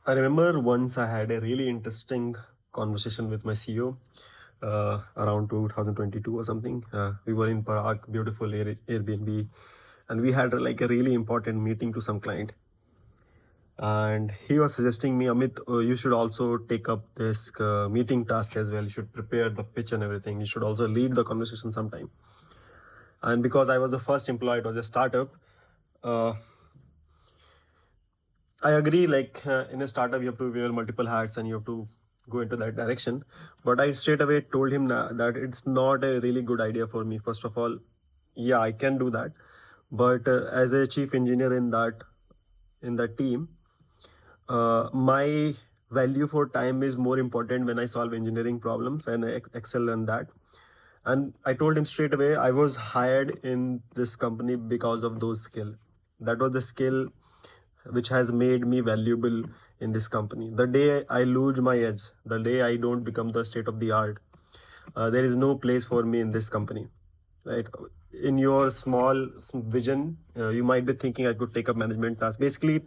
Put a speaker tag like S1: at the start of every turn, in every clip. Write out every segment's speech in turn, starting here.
S1: I remember once I had a really interesting conversation with my CEO around 2022 or something. We were in Prague, beautiful Airbnb, and we had like a really important meeting to some client. And he was suggesting me, Amit, you should also take up this meeting task as well. You should prepare the pitch and everything. You should also lead the conversation sometime. And because I was the first employee, it was a startup. Uh, I agree, like in a startup, you have to wear multiple hats and you have to go into that direction. But I straight away told him that it's not a really good idea for me. First of all, yeah, I can do that. But as a chief engineer in that team, my value for time is more important when I solve engineering problems and I excel in that. And I told him straight away, I was hired in this company because of those skill. That was the skill which has made me valuable in this company. The day I lose my edge, the day I don't become the state of the art, there is no place for me in this company, right? In your small vision, you might be thinking I could take up management tasks. Basically,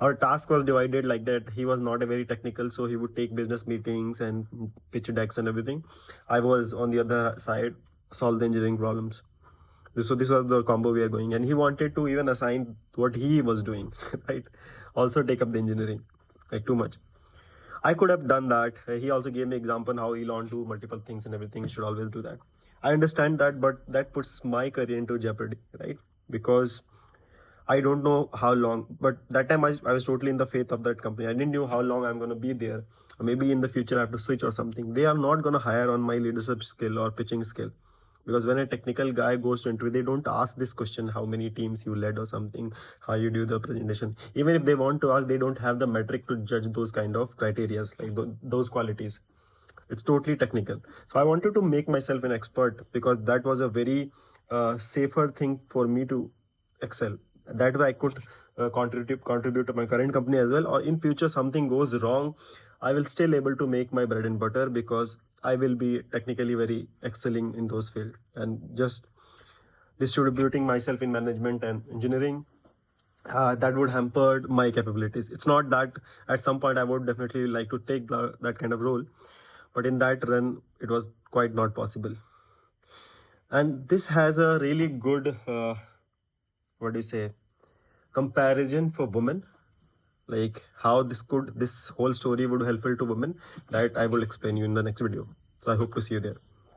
S1: our task was divided like that. He was not a very technical, so he would take business meetings and pitch decks and everything. I was on the other side, solve the engineering problems. So this was the combo we are going, and he wanted to even assign what he was doing, right? Also take up the engineering, like too much. I could have done that. He also gave me example how he'll on do multiple things and everything. You should always do that. I understand that, but that puts my career into jeopardy, right? Because I don't know how long, but that time I was totally in the faith of that company. I didn't know how long I'm going to be there. Maybe in the future I have to switch or something. They are not going to hire on my leadership skill or pitching skill. Because when a technical guy goes to interview, they don't ask this question, how many teams you led or something, how you do the presentation. Even if they want to ask, they don't have the metric to judge those kind of criterias, like those qualities. It's totally technical. So I wanted to make myself an expert because that was a very safer thing for me to excel. That way I could contribute to my current company as well, or in future something goes wrong, I will still able to make my bread and butter because I will be technically very excelling in those fields. And just distributing myself in management and engineering, that would hamper my capabilities. It's not that at some point I would definitely like to take that kind of role, but in that run it was quite not possible. And this has a really good what do you say, comparison for women, like how this whole story would be helpful to women, that I will explain you in the next video. So I hope to see you there.